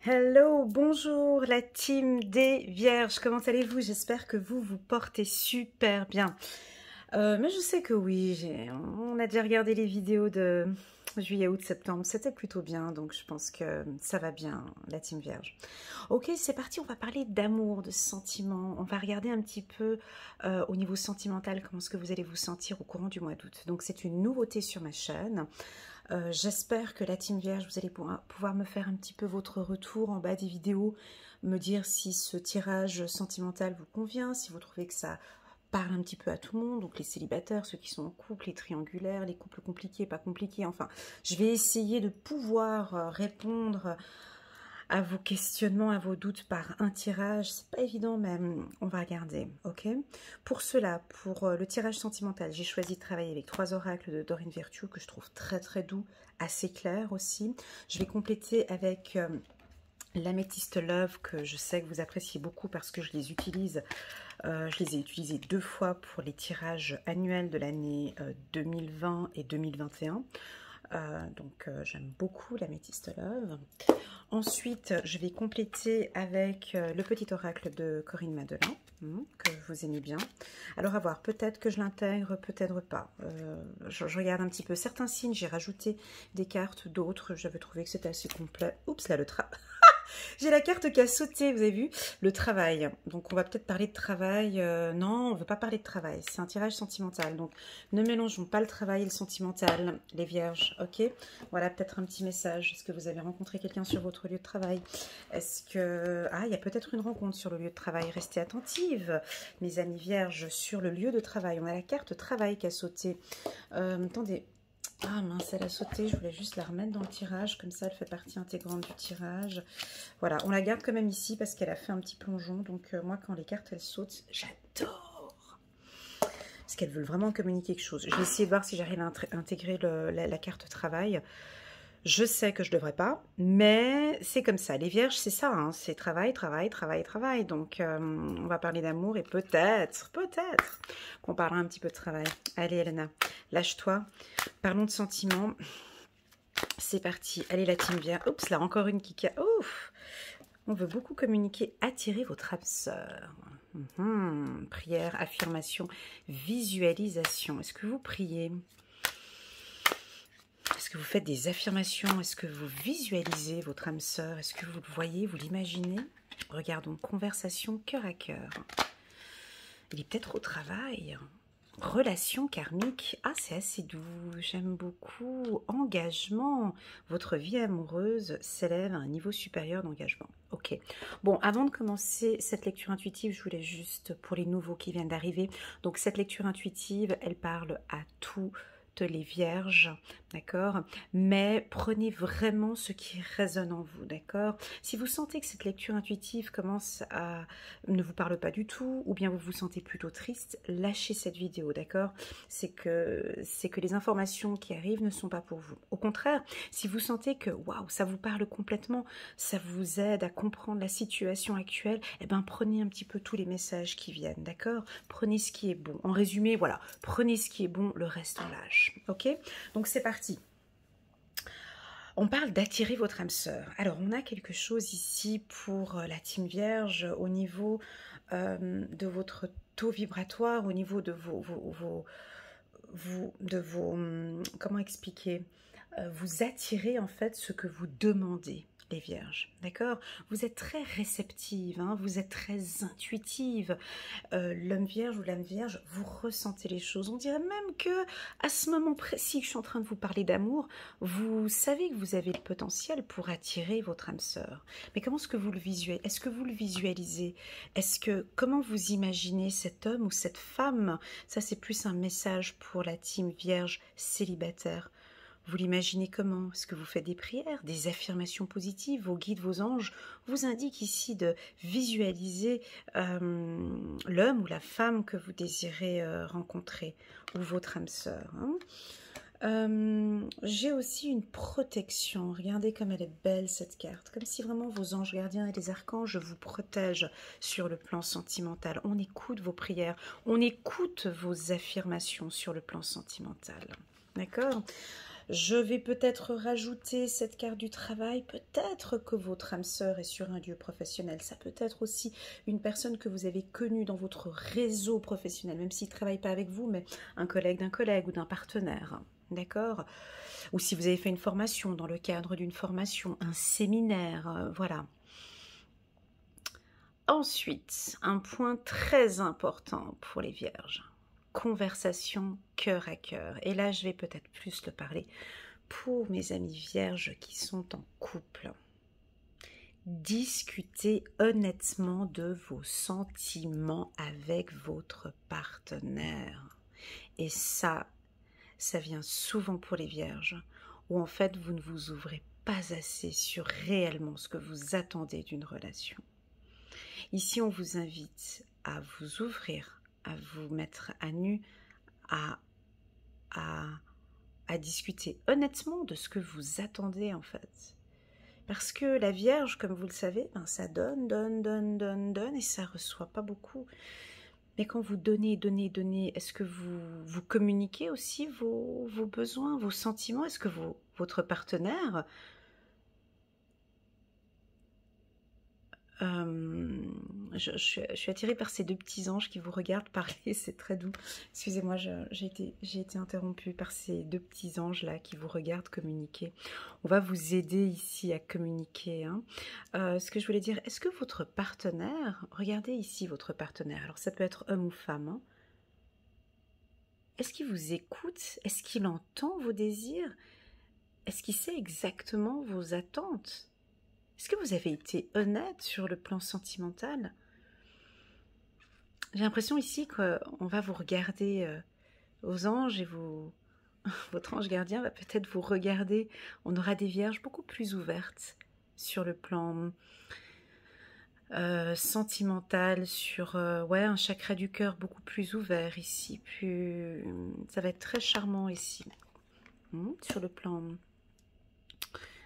Hello, bonjour la team des Vierges, comment allez-vous? J'espère que vous vous portez super bien. Mais je sais que oui, on a déjà regardé les vidéos de juillet, août, septembre, c'était plutôt bien, donc je pense que ça va bien, la team Vierge. Ok, c'est parti, on va parler d'amour, de sentiments, on va regarder un petit peu au niveau sentimental comment est-ce que vous allez vous sentir au courant du mois d'août. Donc c'est une nouveauté sur ma chaîne. J'espère que la team Vierge, vous allez pouvoir me faire un petit peu votre retour en bas des vidéos, me dire si ce tirage sentimental vous convient, si vous trouvez que ça parle un petit peu à tout le monde, donc les célibataires, ceux qui sont en couple, les triangulaires, les couples compliqués, pas compliqués, enfin, je vais essayer de pouvoir répondre à vos questionnements, à vos doutes par un tirage. C'est pas évident, mais on va regarder, ok? Pour cela, pour le tirage sentimental, j'ai choisi de travailler avec 3 oracles de Dorine Virtue que je trouve très très doux, assez clairs aussi. Je vais compléter avec l'améthyste Love que je sais que vous appréciez beaucoup parce que je les utilise. Je les ai utilisés 2 fois pour les tirages annuels de l'année 2020 et 2021. Donc j'aime beaucoup l'améthyste Love. Ensuite, je vais compléter avec le petit oracle de Corinne Madelin, que vous aimez bien. Alors à voir, peut-être que je l'intègre, peut-être pas. Je regarde un petit peu certains signes, j'ai rajouté des cartes, d'autres, j'avais trouvé que c'était assez complet. Oups, là le j'ai la carte qui a sauté, vous avez vu? Le travail. Donc on va peut-être parler de travail. Non, on ne veut pas parler de travail. C'est un tirage sentimental. Donc ne mélangeons pas le travail et le sentimental, les vierges. Ok? Voilà peut-être un petit message. Est-ce que vous avez rencontré quelqu'un sur votre lieu de travail? Est-ce que... Ah, il y a peut-être une rencontre sur le lieu de travail. Restez attentive, mes amis vierges, sur le lieu de travail. On a la carte travail qui a sauté. Attendez. Ah mince, elle a sauté, je voulais juste la remettre dans le tirage, comme ça elle fait partie intégrante du tirage. Voilà, on la garde quand même ici parce qu'elle a fait un petit plongeon, donc moi quand les cartes elles sautent, j'adore. Parce qu'elles veulent vraiment communiquer quelque chose. Je vais essayer de voir si j'arrive à intégrer la carte travail. Je sais que je ne devrais pas, mais c'est comme ça. Les vierges, c'est ça, hein, c'est travail, travail, travail, travail. Donc, on va parler d'amour et peut-être qu'on parlera un petit peu de travail. Allez, Elena, lâche-toi. Parlons de sentiments. C'est parti. Allez, la team vierge. Oups, là, encore une qui... Ouf. On veut beaucoup communiquer, attirer votre âme sœur. Prière, affirmation, visualisation. Est-ce que vous priez? Est-ce que vous faites des affirmations? Est-ce que vous visualisez votre âme sœur? Est-ce que vous le voyez, vous l'imaginez? Regardons, conversation cœur à cœur. Il est peut-être au travail. Relation karmique. Ah, c'est assez doux, j'aime beaucoup. Engagement. Votre vie amoureuse s'élève à un niveau supérieur d'engagement. Ok. Bon, avant de commencer cette lecture intuitive, je voulais juste, pour les nouveaux qui viennent d'arriver, donc cette lecture intuitive, elle parle à tous les vierges, d'accord? Mais prenez vraiment ce qui résonne en vous, d'accord? Si vous sentez que cette lecture intuitive ne vous parle pas du tout, ou bien vous vous sentez plutôt triste, lâchez cette vidéo, d'accord? C'est que les informations qui arrivent ne sont pas pour vous. Au contraire, si vous sentez que waouh, ça vous parle complètement, ça vous aide à comprendre la situation actuelle, eh ben prenez un petit peu tous les messages qui viennent, d'accord? Prenez ce qui est bon. En résumé, voilà, prenez ce qui est bon, le reste on lâche. Ok, donc c'est parti. On parle d'attirer votre âme sœur. Alors, on a quelque chose ici pour la team vierge au niveau de votre taux vibratoire, au niveau de comment expliquer, vous attirez en fait ce que vous demandez, les vierges, d'accord? Vous êtes très réceptive, hein, vous êtes très intuitive. L'homme vierge ou l'âme vierge, vous ressentez les choses. On dirait même que à ce moment précis que je suis en train de vous parler d'amour, vous savez que vous avez le potentiel pour attirer votre âme sœur. Mais comment est-ce que vous le visualisez? Est-ce que vous le visualisez? Comment vous imaginez cet homme ou cette femme? Ça, c'est plus un message pour la team vierge célibataire. Vous l'imaginez comment? Est-ce que vous faites des prières, des affirmations positives? Vos guides, vos anges vous indiquent ici de visualiser l'homme ou la femme que vous désirez rencontrer, ou votre âme sœur. J'ai aussi une protection. Regardez comme elle est belle cette carte. Comme si vraiment vos anges gardiens et les archanges vous protègent sur le plan sentimental. On écoute vos prières, on écoute vos affirmations sur le plan sentimental. D'accord? Je vais peut-être rajouter cette carte du travail. Peut-être que votre âme sœur est sur un lieu professionnel. Ça peut être aussi une personne que vous avez connue dans votre réseau professionnel, même s'il ne travaille pas avec vous, mais un collègue d'un collègue ou d'un partenaire. D'accord? Ou si vous avez fait une formation dans le cadre d'une formation, un séminaire, voilà. Ensuite, un point très important pour les vierges, conversation cœur à cœur. Et là, je vais peut-être plus le parler pour mes amis vierges qui sont en couple. Discutez honnêtement de vos sentiments avec votre partenaire. Et ça vient souvent pour les vierges, où en fait vous ne vous ouvrez pas assez sur réellement ce que vous attendez d'une relation. Ici, on vous invite à vous ouvrir, à vous mettre à nu, à discuter honnêtement de ce que vous attendez en fait. Parce que la Vierge, comme vous le savez, ben, ça donne, et ça reçoit pas beaucoup. Mais quand vous donnez, est-ce que vous communiquez aussi vos besoins, vos sentiments? Est-ce que votre partenaire je suis attirée par ces deux petits anges qui vous regardent parler, c'est très doux. Excusez-moi, j'ai été interrompue par ces deux petits anges là qui vous regardent communiquer. On va vous aider ici à communiquer. Hein. Ce que je voulais dire, est-ce que votre partenaire, regardez ici votre partenaire, alors ça peut être homme ou femme, hein, est-ce qu'il vous écoute? Est-ce qu'il entend vos désirs? Est-ce qu'il sait exactement vos attentes? Est-ce que vous avez été honnête sur le plan sentimental? J'ai l'impression ici qu'on va vous regarder aux anges et votre ange gardien va peut-être vous regarder. On aura des vierges beaucoup plus ouvertes sur le plan sentimental, sur ouais, un chakra du cœur beaucoup plus ouvert ici. Ça va être très charmant ici, sur le plan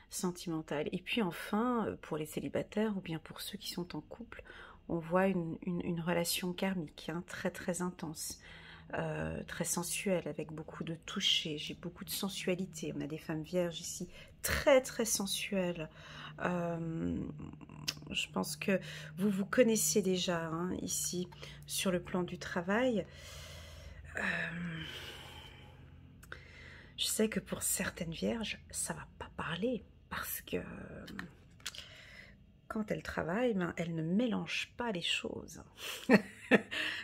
sentimentale. Et puis enfin, pour les célibataires ou bien pour ceux qui sont en couple, on voit une relation karmique, hein, très très intense, très sensuelle, avec beaucoup de toucher. J'ai beaucoup de sensualité. On a des femmes vierges ici, très très sensuelles. Je pense que vous vous connaissez déjà, hein, ici, sur le plan du travail. Je sais que pour certaines vierges, ça va pas parler. Parce que quand elle travaille, ben, elle ne mélange pas les choses.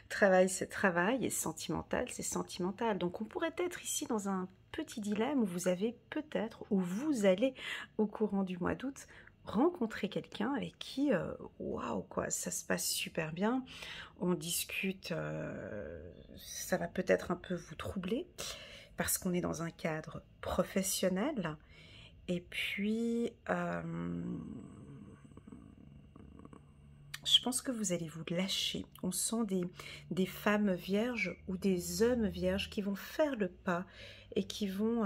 Travail, c'est travail, et sentimental, c'est sentimental. Donc on pourrait être ici dans un petit dilemme où vous avez peut-être, ou vous allez, au courant du mois d'août, rencontrer quelqu'un avec qui, waouh, quoi, ça se passe super bien. On discute, ça va peut-être un peu vous troubler, parce qu'on est dans un cadre professionnel. Et puis, je pense que vous allez vous lâcher. On sent des femmes vierges ou des hommes vierges qui vont faire le pas et qui vont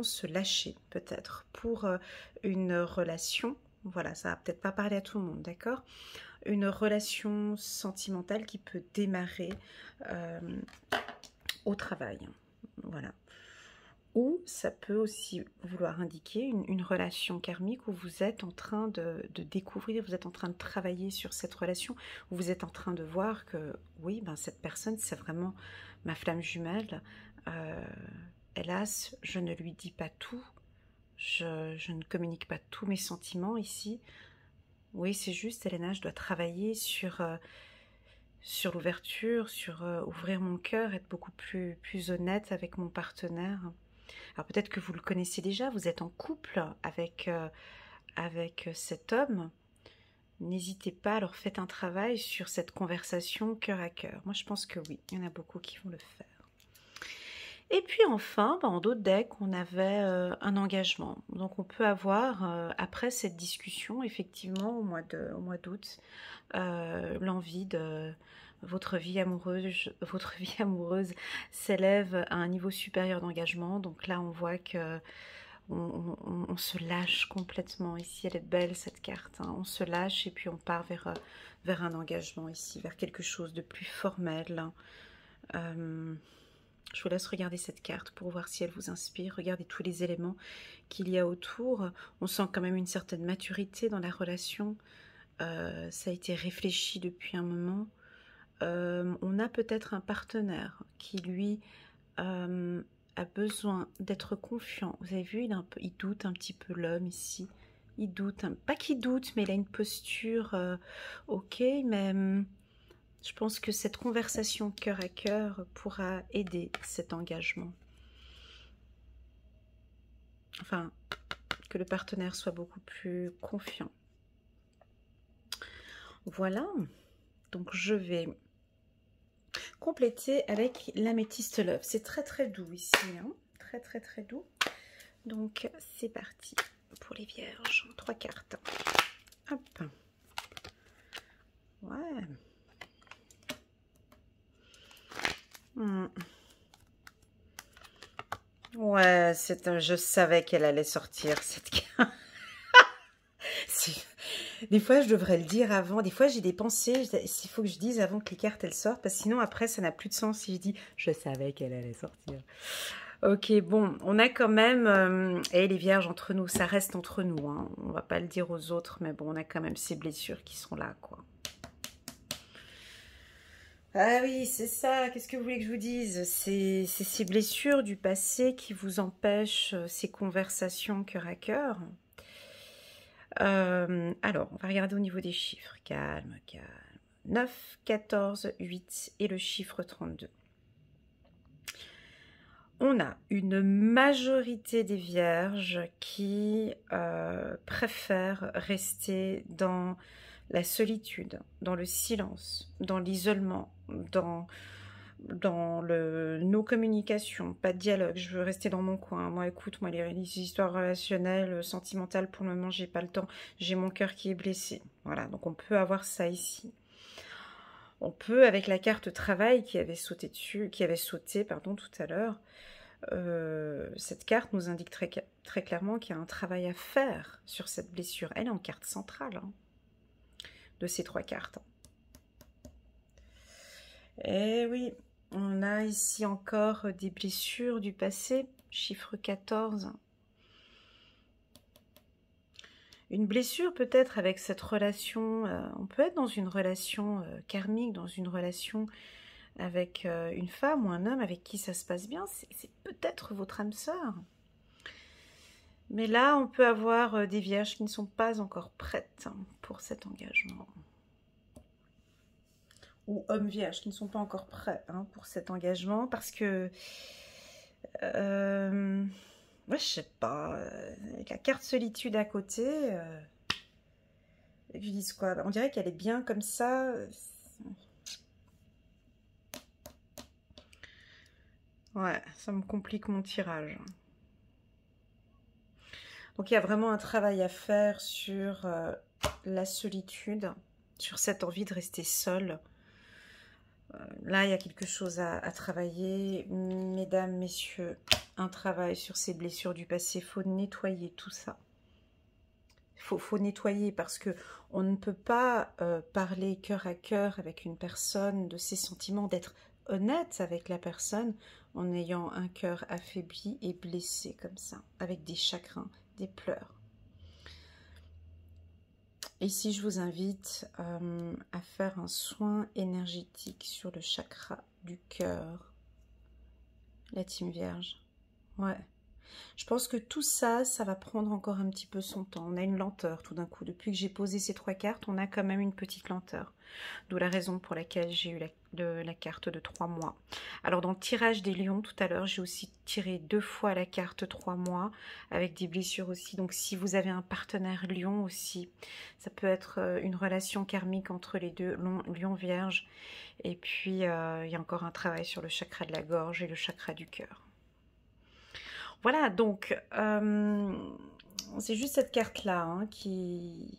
se lâcher peut-être pour une relation. Voilà, ça va peut-être pas parler à tout le monde, d'accord? Une relation sentimentale qui peut démarrer au travail. Voilà. Ou ça peut aussi vouloir indiquer une relation karmique où vous êtes en train de découvrir, vous êtes en train de travailler sur cette relation, où vous êtes en train de voir que oui, ben cette personne, c'est vraiment ma flamme jumelle. Hélas, je ne lui dis pas tout, je ne communique pas tous mes sentiments ici. Oui, c'est juste, Elena, je dois travailler sur l'ouverture, sur ouvrir mon cœur, être beaucoup plus honnête avec mon partenaire. Alors peut-être que vous le connaissez déjà, vous êtes en couple avec cet homme. N'hésitez pas, alors faites un travail sur cette conversation cœur à cœur. Moi je pense que oui, il y en a beaucoup qui vont le faire. Et puis enfin, en d'autres decks, on avait un engagement. Donc on peut avoir, après cette discussion, effectivement, au mois d'août, l'envie de... Votre vie amoureuse s'élève à un niveau supérieur d'engagement. Donc là, on voit que on se lâche complètement. Ici, elle est belle, cette carte. Hein. On se lâche et puis on part vers un engagement ici, vers quelque chose de plus formel. Je vous laisse regarder cette carte pour voir si elle vous inspire. Regardez tous les éléments qu'il y a autour. On sent quand même une certaine maturité dans la relation. Ça a été réfléchi depuis un moment. On a peut-être un partenaire qui, lui, a besoin d'être confiant. Vous avez vu, il doute un petit peu, l'homme ici. Il doute, pas qu'il doute, mais il a une posture ok, mais je pense que cette conversation cœur à cœur pourra aider cet engagement. Enfin, que le partenaire soit beaucoup plus confiant. Voilà, donc je vais compléter avec l'améthyste love. C'est très très doux ici, hein, très très très doux. Donc c'est parti pour les vierges. 3 cartes. Hop. Ouais. Ouais, je savais qu'elle allait sortir cette carte. Des fois, je devrais le dire avant. Des fois, j'ai des pensées. Il faut que je dise avant que les cartes elles sortent, parce que sinon après, ça n'a plus de sens si je dis je savais qu'elle allait sortir. Ok, bon, on a quand même, et les vierges entre nous, ça reste entre nous, hein. On va pas le dire aux autres, mais bon, on a quand même ces blessures qui sont là, quoi. Ah oui, c'est ça, qu'est-ce que vous voulez que je vous dise? C'est ces blessures du passé qui vous empêchent ces conversations cœur à cœur. Alors, on va regarder au niveau des chiffres. Calme, calme. 9, 14, 8 et le chiffre 32. On a une majorité des vierges qui préfèrent rester dans la solitude, dans le silence, dans l'isolement, dans nos communications, pas de dialogue, je veux rester dans mon coin. Moi, écoute, moi, les histoires relationnelles, sentimentales, pour le moment, j'ai pas le temps. J'ai mon cœur qui est blessé. Voilà, donc on peut avoir ça ici. On peut, avec la carte travail qui avait sauté dessus, pardon, tout à l'heure, cette carte nous indique très clairement qu'il y a un travail à faire sur cette blessure. Elle est en carte centrale, hein, de ces 3 cartes. Et oui, on a ici encore des blessures du passé, chiffre 14. Une blessure peut-être avec cette relation, on peut être dans une relation karmique, dans une relation avec une femme ou un homme avec qui ça se passe bien, c'est peut-être votre âme sœur. Mais là, on peut avoir des vierges qui ne sont pas encore prêtes pour cet engagement. Ou hommes vierges qui ne sont pas encore prêts pour cet engagement parce que... ouais, je sais pas. Avec la carte solitude à côté... ils disent quoi? On dirait qu'elle est bien comme ça. Ouais, ça me complique mon tirage. Donc il y a vraiment un travail à faire sur la solitude, sur cette envie de rester seule. Là, il y a quelque chose à travailler. Mesdames, messieurs, un travail sur ces blessures du passé. Il faut nettoyer tout ça. Il faut nettoyer parce que on ne peut pas parler cœur à cœur avec une personne de ses sentiments, d'être honnête avec la personne en ayant un cœur affaibli et blessé comme ça, avec des chagrins, des pleurs. Ici, je vous invite à faire un soin énergétique sur le chakra du cœur, la team vierge. Ouais. Je pense que tout ça, ça va prendre encore un petit peu son temps. On a une lenteur tout d'un coup. Depuis que j'ai posé ces 3 cartes, on a quand même une petite lenteur. D'où la raison pour laquelle j'ai eu la carte de 3 mois. Alors dans le tirage des lions, tout à l'heure, j'ai aussi tiré 2 fois la carte 3 mois, avec des blessures aussi. Donc si vous avez un partenaire lion aussi, ça peut être une relation karmique entre les deux, lion vierge. Et puis, il y a encore un travail sur le chakra de la gorge et le chakra du cœur. Voilà, donc, c'est juste cette carte-là hein, qui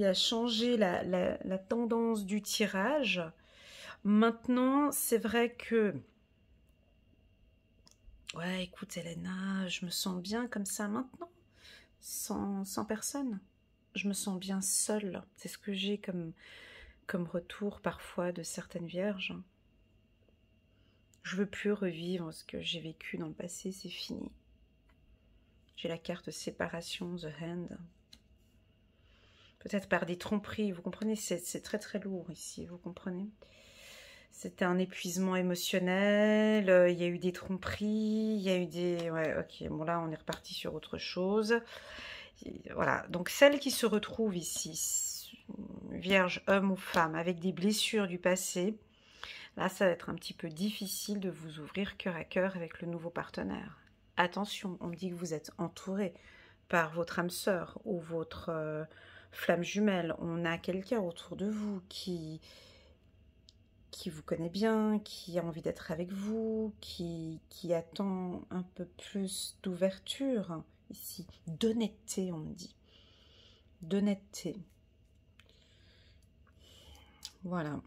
a changé la tendance du tirage. Maintenant, c'est vrai que... Ouais, écoute, Elena, je me sens bien comme ça maintenant, sans personne. Je me sens bien seule. C'est ce que j'ai comme retour parfois de certaines vierges. Je veux plus revivre ce que j'ai vécu dans le passé, c'est fini. J'ai la carte séparation, The Hand. Peut-être par des tromperies, vous comprenez, c'est très très lourd ici, vous comprenez. C'était un épuisement émotionnel, il y a eu des tromperies, il y a eu des... Ouais, ok, bon là on est reparti sur autre chose. Voilà, donc celle qui se retrouve ici, vierge, homme ou femme, avec des blessures du passé, là ça va être un petit peu difficile de vous ouvrir cœur à cœur avec le nouveau partenaire. Attention, on me dit que vous êtes entouré par votre âme sœur ou votre flamme jumelle. On a quelqu'un autour de vous qui vous connaît bien, qui a envie d'être avec vous, qui attend un peu plus d'ouverture ici, d'honnêteté, on me dit. D'honnêteté. Voilà.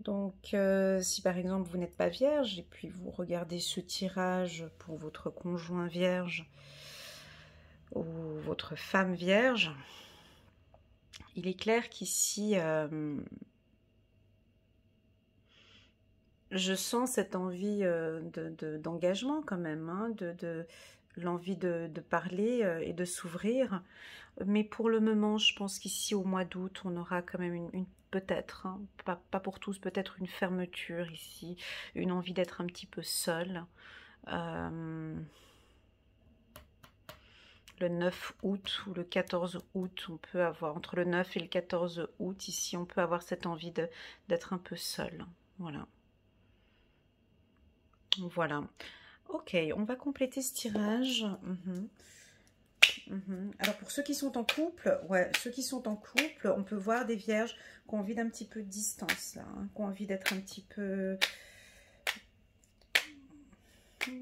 Donc, si par exemple vous n'êtes pas vierge, et puis vous regardez ce tirage pour votre conjoint vierge ou votre femme vierge, il est clair qu'ici, je sens cette envie d'engagement quand même, hein, l'envie de parler et de s'ouvrir. Mais pour le moment, je pense qu'ici, au mois d'août, on aura quand même peut-être, hein, pas pour tous, peut-être une fermeture ici, une envie d'être un petit peu seul. Le 9 août ou le 14 août, on peut avoir, entre le 9 et le 14 août, ici, on peut avoir cette envie d'être un peu seul. Voilà. Voilà. Ok, on va compléter ce tirage. Alors pour ceux qui sont en couple, ouais, ceux qui sont en couple, on peut voir des vierges qui ont envie d'un petit peu de distance là, hein, qui ont envie d'être un petit peu,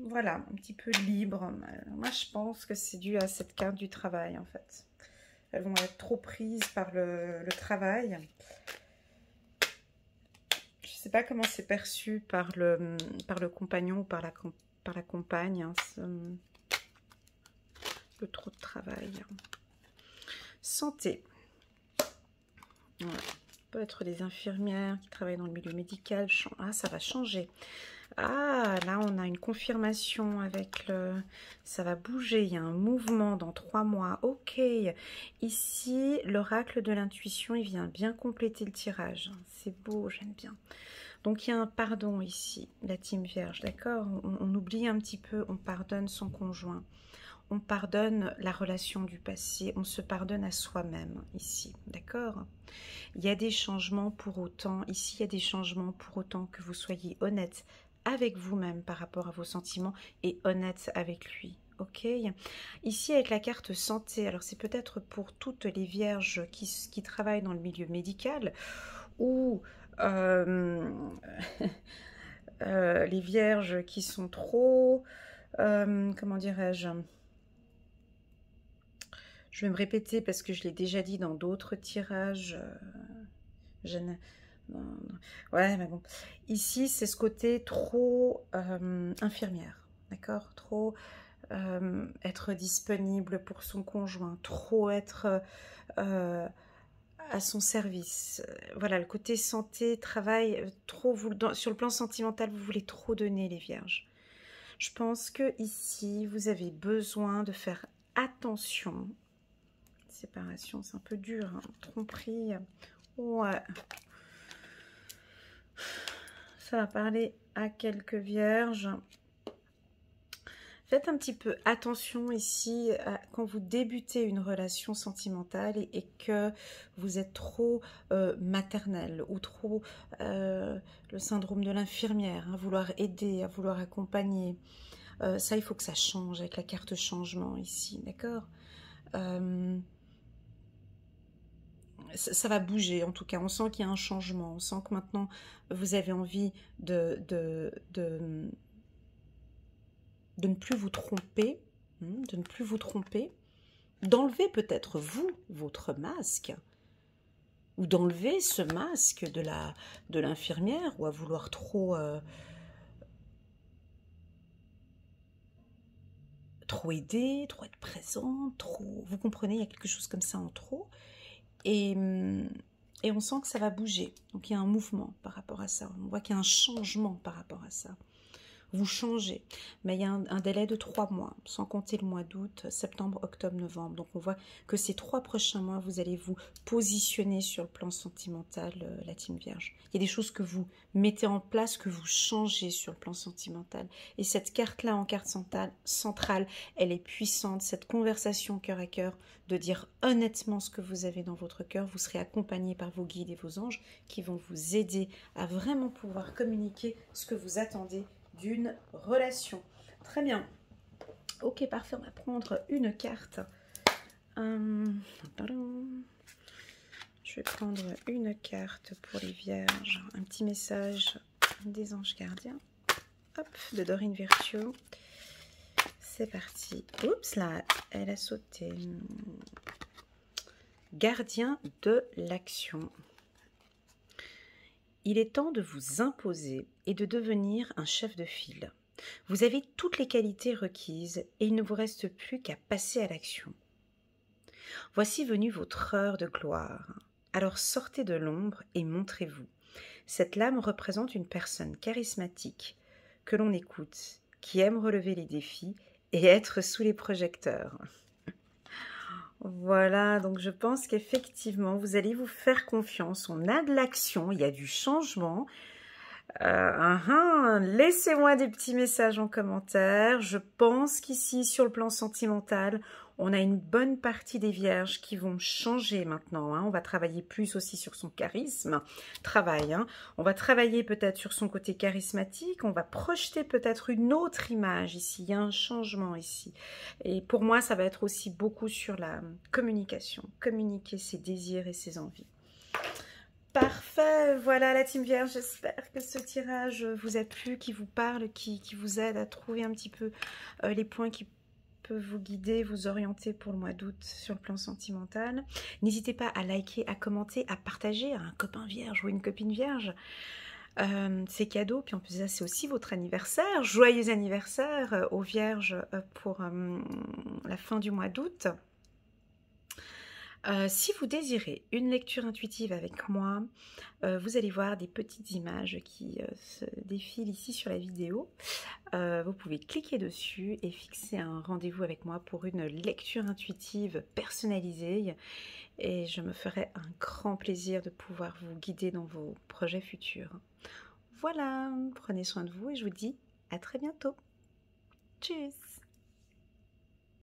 voilà, un petit peu libre. Moi je pense que c'est dû à cette carte du travail en fait. Elles vont être trop prises par le travail. Je sais pas comment c'est perçu par le compagnon ou par la compagne. Hein, peu trop de travail. Santé. Ouais. Peut être des infirmières qui travaillent dans le milieu médical. Ah, ça va changer. Ah, là, on a une confirmation avec le... Ça va bouger, il y a un mouvement dans 3 mois. Ok. Ici, l'oracle de l'intuition, il vient bien compléter le tirage. C'est beau, j'aime bien. Donc, il y a un pardon ici, la team vierge, d'accord? On oublie un petit peu, on pardonne son conjoint. On pardonne la relation du passé, on se pardonne à soi-même ici, d'accord? Il y a des changements pour autant, ici il y a des changements pour autant que vous soyez honnête avec vous-même par rapport à vos sentiments et honnête avec lui, ok? Ici avec la carte santé, alors c'est peut-être pour toutes les vierges qui travaillent dans le milieu médical ou les vierges qui sont trop, comment dirais-je? Je vais me répéter parce que je l'ai déjà dit dans d'autres tirages. Ouais, mais bon. Ici, c'est ce côté trop infirmière, d'accord? Trop être disponible pour son conjoint, trop être à son service. Voilà, le côté santé, travail, trop sur le plan sentimental, vous voulez trop donner, les vierges. Je pense que ici, vous avez besoin de faire attention. Séparation, c'est un peu dur, hein. Tromperie, ouais. Ça va parler à quelques vierges. Faites un petit peu attention ici quand vous débutez une relation sentimentale et que vous êtes trop maternelle ou trop le syndrome de l'infirmière, à vouloir aider, à vouloir accompagner. Ça, il faut que ça change avec la carte changement ici, d'accord? Ça va bouger, en tout cas, on sent qu'il y a un changement, on sent que maintenant vous avez envie de ne plus vous tromper, de ne plus vous tromper, d'enlever peut-être vous, votre masque, ou d'enlever ce masque de l'infirmière, ou à vouloir trop aider, trop être présent, trop... Vous comprenez, il y a quelque chose comme ça en trop. Et et on sent que ça va bouger. Donc il y a un mouvement par rapport à ça. On voit qu'il y a un changement par rapport à ça. Vous changez, mais il y a un délai de 3 mois, sans compter le mois d'août, septembre, octobre, novembre. Donc on voit que ces 3 prochains mois, vous allez vous positionner sur le plan sentimental, la team Vierge. Il y a des choses que vous mettez en place, que vous changez sur le plan sentimental. Et cette carte-là, en carte centrale, elle est puissante. Cette conversation cœur à cœur, de dire honnêtement ce que vous avez dans votre cœur, vous serez accompagné par vos guides et vos anges qui vont vous aider à vraiment pouvoir communiquer ce que vous attendez d'une relation. Très bien. Ok, parfait. On va prendre une carte. Je vais prendre une carte pour les vierges. Un petit message des anges gardiens. Hop, de Dorine Virtue. C'est parti. Oups, là, elle a sauté. Gardien de l'action. Il est temps de vous imposer et de devenir un chef de file. Vous avez toutes les qualités requises et il ne vous reste plus qu'à passer à l'action. Voici venue votre heure de gloire. Alors sortez de l'ombre et montrez-vous. Cette lame représente une personne charismatique que l'on écoute, qui aime relever les défis et être sous les projecteurs. Voilà, donc je pense qu'effectivement, vous allez vous faire confiance. On a de l'action, il y a du changement. Laissez-moi des petits messages en commentaire. Je pense qu'ici, sur le plan sentimental, on a une bonne partie des vierges qui vont changer maintenant. On va travailler plus aussi sur son charisme. On va travailler peut-être sur son côté charismatique. On va projeter peut-être une autre image ici. Il y a un changement ici. Et pour moi, ça va être aussi beaucoup sur la communication. Communiquer ses désirs et ses envies. Parfait, voilà la team Vierge, j'espère que ce tirage vous a plu, qui vous parle, qui vous aide à trouver un petit peu les points qui peuvent vous guider, vous orienter pour le mois d'août sur le plan sentimental. N'hésitez pas à liker, à commenter, à partager à un copain vierge ou une copine vierge. C'est cadeau, puis en plus ça c'est aussi votre anniversaire, joyeux anniversaire aux vierges pour la fin du mois d'août. Si vous désirez une lecture intuitive avec moi, vous allez voir des petites images qui se défilent ici sur la vidéo. Vous pouvez cliquer dessus et fixer un rendez-vous avec moi pour une lecture intuitive personnalisée. Et je me ferai un grand plaisir de pouvoir vous guider dans vos projets futurs. Voilà, prenez soin de vous et je vous dis à très bientôt. Tchuss!